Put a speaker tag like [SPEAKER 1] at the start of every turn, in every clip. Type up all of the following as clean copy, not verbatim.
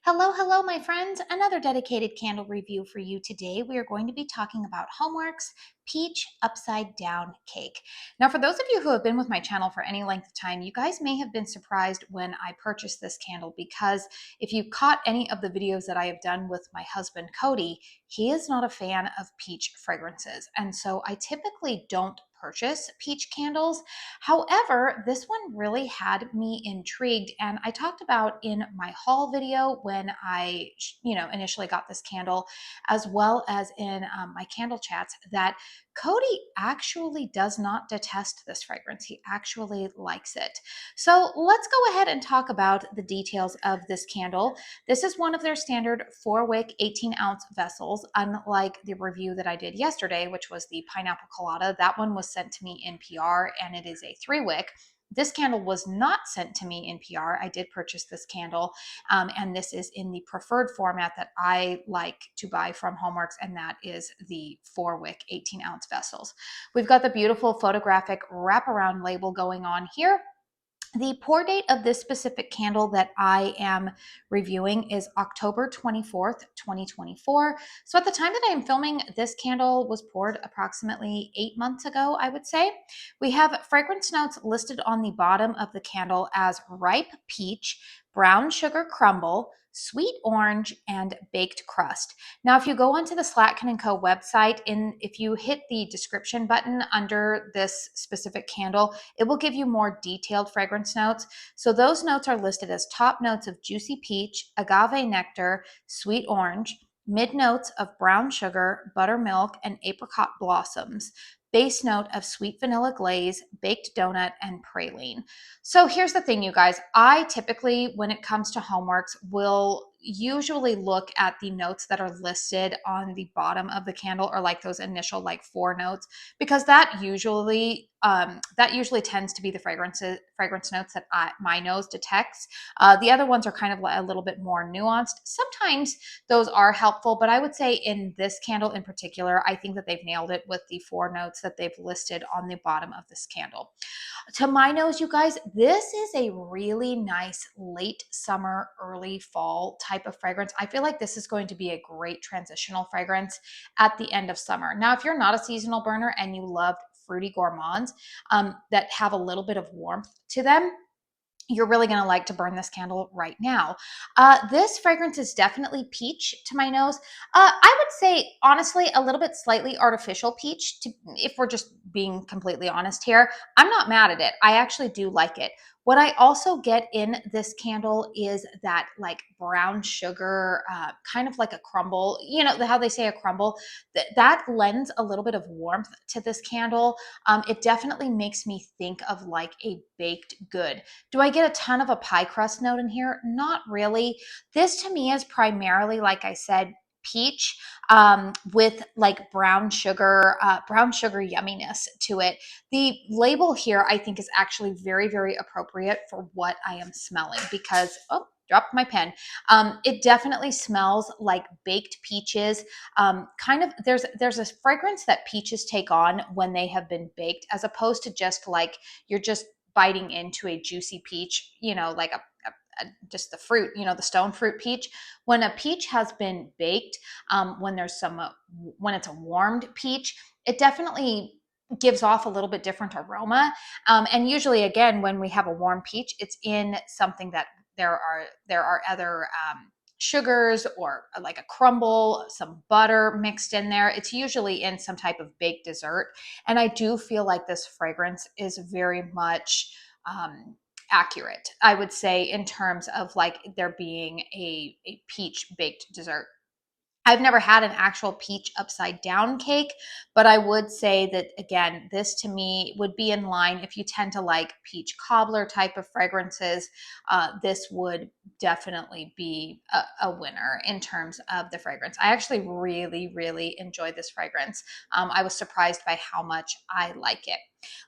[SPEAKER 1] Hello, hello, my friends. Another dedicated candle review for you today. We are going to be talking about HOMEWORX Peach Upside Down Cake. Now, for those of you who have been with my channel for any length of time, you guys may have been surprised when I purchased this candle because if you caught any of the videos that I have done with my husband, Cody, he is not a fan of peach fragrances. And so I typically don't purchase peach candles. However, this one really had me intrigued, and I talked about in my haul video when I, initially got this candle, as well as in my candle chats, that Cody actually does not detest this fragrance. He actually likes it. So let's go ahead and talk about the details of this candle. This is one of their standard 4-wick 18-ounce vessels, unlike the review that I did yesterday, which was the pineapple colada. That one was sent to me in PR, and it is a 3-wick. This candle was not sent to me in PR. I did purchase this candle, and this is in the preferred format that I like to buy from HOMEWORX, and that is the 4-wick 18-ounce vessels. We've got the beautiful photographic wraparound label going on here. The pour date of this specific candle that I am reviewing is October 24th, 2024. So at the time that I am filming, this candle was poured approximately 8 months ago, I would say. We have fragrance notes listed on the bottom of the candle as ripe peach, brown sugar crumble, sweet orange, and baked crust. Now, if you go onto the Slatkin & Co website, if you hit the description button under this specific candle, it will give you more detailed fragrance notes. So those notes are listed as top notes of juicy peach, agave nectar, sweet orange, mid notes of brown sugar, buttermilk, and apricot blossoms, base note of sweet vanilla glaze, baked donut, and praline. So here's the thing, you guys. I typically, when it comes to HOMEWORX, will usually look at the notes that are listed on the bottom of the candle, or like those initial 4 notes, because that usually tends to be the fragrance notes that my nose detects. The other ones are kind of a little bit more nuanced. Sometimes those are helpful, but I would say in this candle in particular, I think that they've nailed it with the 4 notes that they've listed on the bottom of this candle. To my nose, you guys, this is a really nice late summer, early fall type of fragrance. I feel like this is going to be a great transitional fragrance at the end of summer. Now, if you're not a seasonal burner and you love fruity gourmands that have a little bit of warmth to them, you're really going to like to burn this candle right now. This fragrance is definitely peach to my nose. I would say, honestly, a little bit slightly artificial peach, if we're just being completely honest here. I'm not mad at it. I actually do like it. What I also get in this candle is that brown sugar, kind of like a crumble, how they say a crumble, that lends a little bit of warmth to this candle. It definitely makes me think of like a baked good. Do I get a ton of a pie crust note in here? Not really. This to me is primarily, like I said, peach with like brown sugar yumminess to it. The label here, I think, is actually very, very appropriate for what I am smelling because, oh, dropped my pen. It definitely smells like baked peaches. Kind of, there's a fragrance that peaches take on when they have been baked, as opposed to just like you're just biting into a juicy peach, like just the fruit, the stone fruit peach. When a peach has been baked, when it's a warmed peach, it definitely gives off a little bit different aroma. And usually, again, when we have a warm peach, it's in something that there are other sugars or like a crumble, some butter mixed in there. It's usually in some type of baked dessert. And I do feel like this fragrance is very much accurate, I would say, in terms of like there being a peach baked dessert. I've never had an actual peach upside down cake, but I would say that, again, this to me would be in line. If you tend to like peach cobbler type of fragrances, this would definitely be a winner in terms of the fragrance. I actually really, really enjoy this fragrance. I was surprised by how much I like it.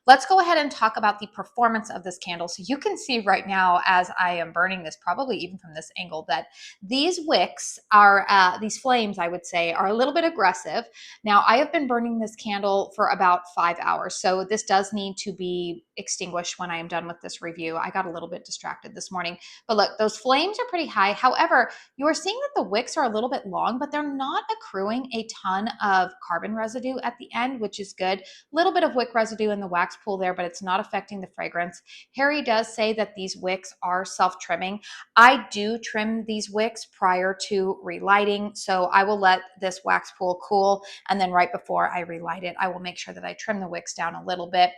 [SPEAKER 1] Let's go ahead and talk about the performance of this candle. So you can see right now as I am burning this, probably even from this angle, that these wicks are, these flames, I would say, are a little bit aggressive. Now, I have been burning this candle for about 5 hours. So this does need to be extinguish when I am done with this review. I got a little bit distracted this morning, but look, those flames are pretty high. However, you are seeing that the wicks are a little bit long, but they're not accruing a ton of carbon residue at the end, which is good. A little bit of wick residue in the wax pool there, but it's not affecting the fragrance. Harry does say that these wicks are self-trimming. I do trim these wicks prior to relighting, so I will let this wax pool cool, and then right before I relight it, I will make sure that I trim the wicks down a little bit.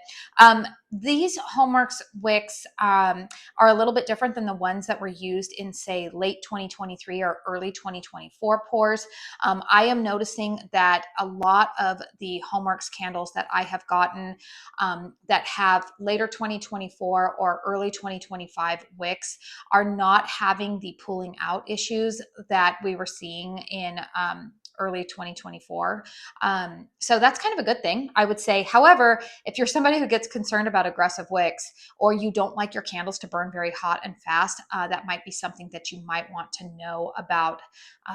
[SPEAKER 1] These HOMEWORX wicks are a little bit different than the ones that were used in, say, late 2023 or early 2024 pours. I am noticing that a lot of the HOMEWORX candles that I have gotten that have later 2024 or early 2025 wicks are not having the pooling out issues that we were seeing in early 2024. So that's kind of a good thing, I would say. However, if you're somebody who gets concerned about aggressive wicks, or you don't like your candles to burn very hot and fast, that might be something that you might want to know about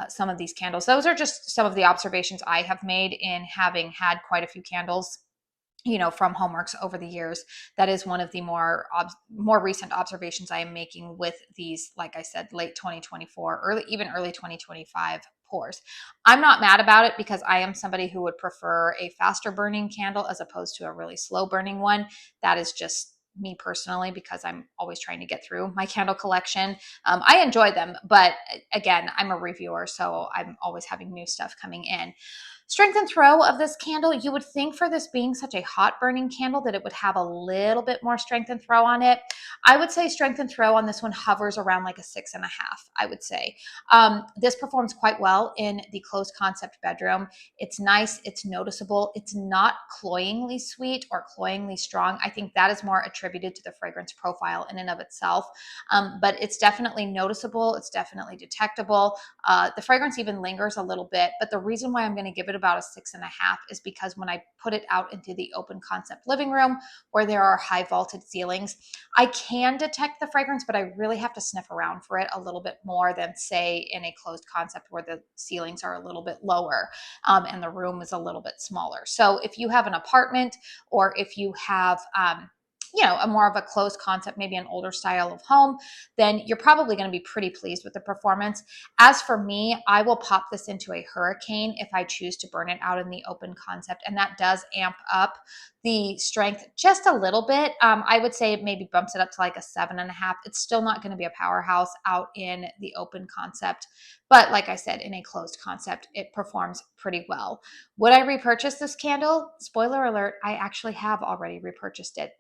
[SPEAKER 1] some of these candles. Those are just some of the observations I have made in having had quite a few candles, you know, from HOMEWORX over the years. That is one of the more recent observations I am making with these, like I said, late 2024, even early 2025 pours. I'm not mad about it because I am somebody who would prefer a faster burning candle as opposed to a really slow burning one. That is just me personally, because I'm always trying to get through my candle collection. I enjoy them, but again, I'm a reviewer, so I'm always having new stuff coming in. Strength and throw of this candle, you would think for this being such a hot burning candle that it would have a little bit more strength and throw on it. I would say strength and throw on this one hovers around like a 6.5, I would say. This performs quite well in the closed concept bedroom. It's nice, it's noticeable, it's not cloyingly sweet or cloyingly strong. I think that is more attributed to the fragrance profile in and of itself, but it's definitely noticeable, it's definitely detectable. The fragrance even lingers a little bit, but the reason why I'm going to give it about a 6.5 is because when I put it out into the open concept living room where there are high vaulted ceilings, I can detect the fragrance, but I really have to sniff around for it a little bit more than, say, in a closed concept where the ceilings are a little bit lower and the room is a little bit smaller. So if you have an apartment, or if you have you know, a more of a closed concept, maybe an older style of home, then you're probably going to be pretty pleased with the performance. As for me, I will pop this into a hurricane if I choose to burn it out in the open concept, and that does amp up the strength just a little bit. I would say it maybe bumps it up to like a 7.5. It's still not going to be a powerhouse out in the open concept, but like I said, in a closed concept, it performs pretty well. Would I repurchase this candle? Spoiler alert, I actually have already repurchased it.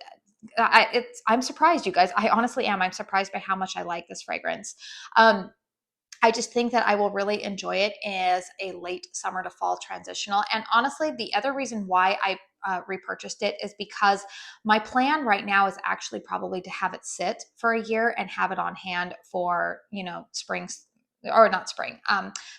[SPEAKER 1] I'm surprised, you guys. I honestly am. I'm surprised by how much I like this fragrance. I just think that I will really enjoy it as a late summer to fall transitional. And honestly, the other reason why I repurchased it is because my plan right now is actually probably to have it sit for a year and have it on hand for, you know, spring, or not spring,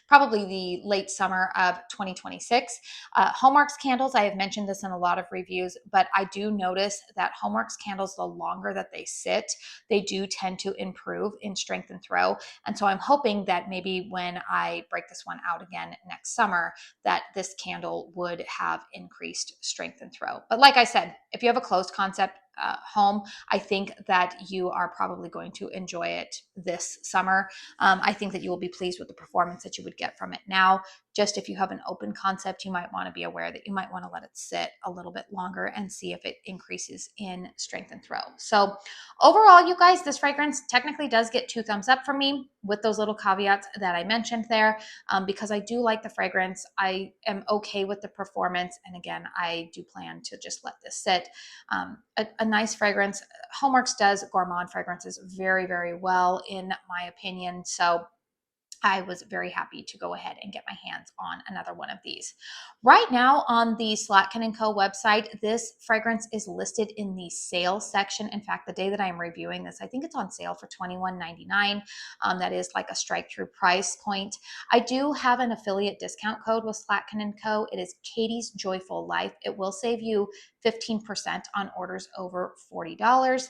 [SPEAKER 1] probably the late summer of 2026. HOMEWORX candles, I have mentioned this in a lot of reviews, but I do notice that HOMEWORX candles, the longer that they sit, they do tend to improve in strength and throw. And so I'm hoping that maybe when I break this one out again next summer, that this candle would have increased strength and throw. But like I said, if you have a closed concept home, I think that you are probably going to enjoy it this summer. I think that you will be pleased with the performance that you would get from it now. Just if you have an open concept, you might want to be aware that you might want to let it sit a little bit longer and see if it increases in strength and throw. So overall, you guys, this fragrance technically does get 2 thumbs up from me, with those little caveats that I mentioned there, because I do like the fragrance. I am okay with the performance. And again, I do plan to just let this sit. A nice fragrance. HOMEWORX does gourmand fragrances very, very well, in my opinion. So I was very happy to go ahead and get my hands on another one of these. Right now on the Slatkin & Co. website, this fragrance is listed in the sale section. In fact, the day that I'm reviewing this, I think it's on sale for $21.99. That is like a strike-through price point. I do have an affiliate discount code with Slatkin & Co. It is Katie's Joyful Life. It will save you 15% on orders over $40.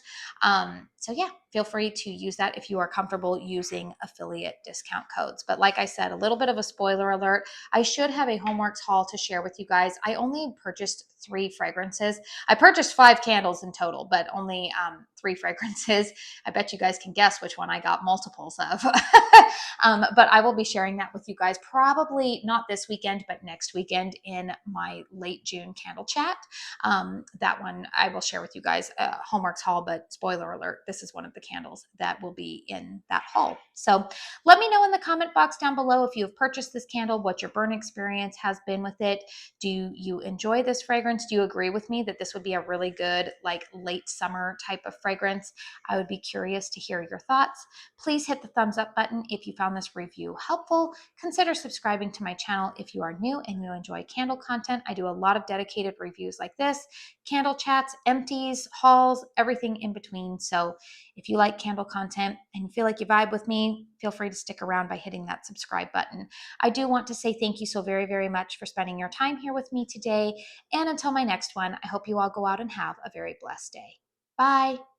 [SPEAKER 1] So yeah, feel free to use that if you are comfortable using affiliate discount codes. But like I said, a little bit of a spoiler alert, I should have a HOMEWORX haul to share with you guys. I only purchased 3 fragrances. I purchased 5 candles in total, but only 3 fragrances. I bet you guys can guess which one I got multiples of. But I will be sharing that with you guys probably not this weekend, but next weekend in my late June candle chat. That one I will share with you guys, HOMEWORX haul, but spoiler alert, this is one of the candles that will be in that haul. So let me know in the comment box down below if you have purchased this candle, what your burn experience has been with it. Do you enjoy this fragrance? Do you agree with me that this would be a really good like late summer type of fragrance? I would be curious to hear your thoughts. Please hit the thumbs up button if you found this review helpful. Consider subscribing to my channel if you are new and you enjoy candle content. I do a lot of dedicated reviews like this, candle chats, empties, hauls, everything in between. So if you like candle content and you feel like you vibe with me, feel free to stick around by hitting that subscribe button. I do want to say thank you so very, very much for spending your time here with me today. And until my next one, I hope you all go out and have a very blessed day. Bye.